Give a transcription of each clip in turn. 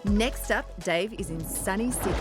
Next up, Dave is in sunny Sydney.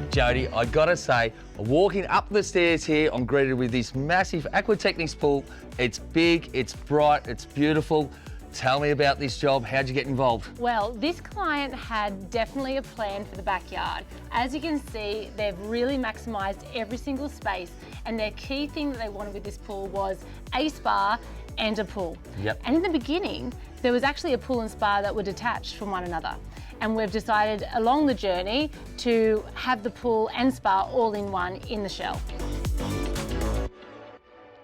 Jody, I gotta say, walking up the stairs here, I'm greeted with this massive Aquatechnics pool. It's big, it's bright, it's beautiful. Tell me about this job. How'd you get involved? Well, this client had definitely a plan for the backyard. As you can see, they've really maximised every single space, and their key thing that they wanted with this pool was a spa and a pool. Yep. And in the beginning, there was actually a pool and spa that were detached from one another. And we've decided along the journey to have the pool and spa all in one in the shell.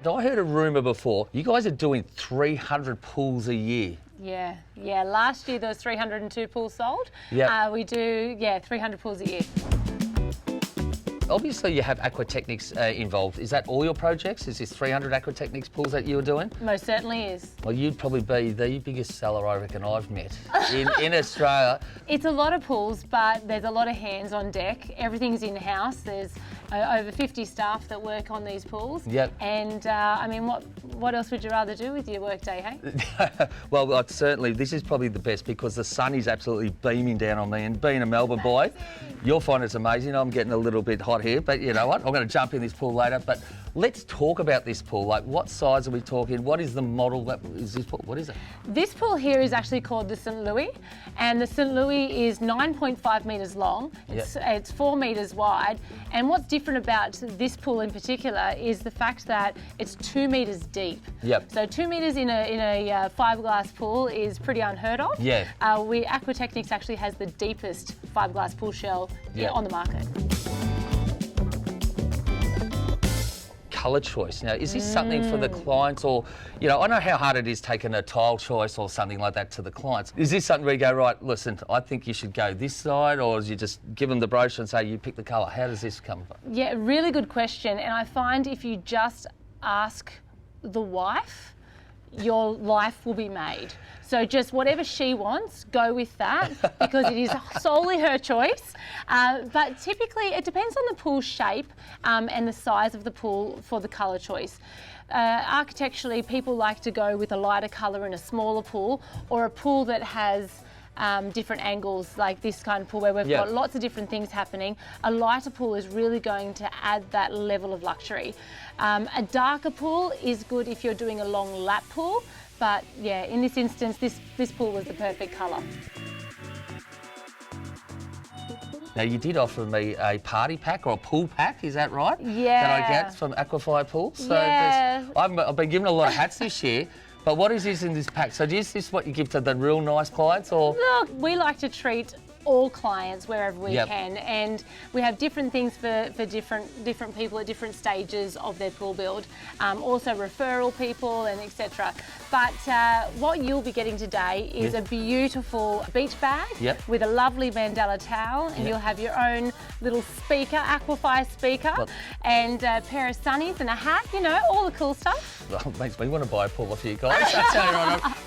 I heard a rumour before, you guys are doing 300 pools a year. Yeah. Last year there was 302 pools sold. Yep. We do, 300 pools a year. Obviously you have Aquatechnics involved. Is that all your projects? Is this 300 Aquatechnics pools that you're doing? Most certainly is. Well, you'd probably be the biggest seller I reckon I've met in Australia. It's a lot of pools, but there's a lot of hands on deck. Everything's in-house. There's over 50 staff that work on these pools. Yep. And I mean, what else would you rather do with your work day, hey? Well, certainly this is probably the best because the sun is absolutely beaming down on me, and being a Melbourne boy, you'll find it's amazing. I'm getting a little bit hot here, but you know what? I'm going to jump in this pool later. But let's talk about this pool. Like, what size are we talking? What is the model that is this pool? What is it? This pool here is actually called the St. Louis, and the St. Louis is 9.5 metres long. Yep. It's 4 metres wide. And what's different about this pool in particular is the fact that it's 2 metres deep. Yep. So 2 metres in a fiberglass pool is pretty unheard of. Yeah. Aquatechnics actually has the deepest fiberglass pool shell on the market. Colour choice. Now, is this something for the clients, or, you know, I know how hard it is taking a tile choice or something like that to the clients. Is this something where you go, right, listen, I think you should go this side, or is you just give them the brochure and say, you pick the colour? How does this come from? Yeah, really good question. And I find if you just ask the wife, your life will be made. So just whatever she wants, go with that, because it is solely her choice. But typically it depends on the pool shape and the size of the pool for the colour choice. Architecturally, people like to go with a lighter colour in a smaller pool, or a pool that has different angles, like this kind of pool where we've got lots of different things happening. A lighter pool is really going to add that level of luxury. A darker pool is good if you're doing a long lap pool, but yeah, in this instance, this pool was the perfect colour. Now, you did offer me a party pack or a pool pack, is that right? Yeah. That I get from Aquify Pools. So yeah. I've been given a lot of hats this year, but what is this in this pack? So is this what you give to the real nice clients, or? Look, we like to treat all clients wherever we can, and we have different things for different people at different stages of their pool build, also referral people and etc. But what you'll be getting today is a beautiful beach bag with a lovely mandala towel, and you'll have your own little speaker, Aquify speaker, and a pair of sunnies and a hat, you know, all the cool stuff. Well, it makes me want to buy a pool off you guys.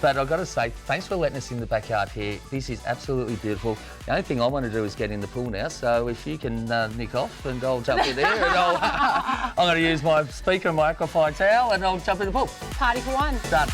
But I've got to say, thanks for letting us in the backyard here. This is absolutely beautiful. The only thing I want to do is get in the pool now, so if you can nick off, and I'll jump in there, and I'm going to use my speaker and my Aquify towel, and I'll jump in the pool. Party for one. Done.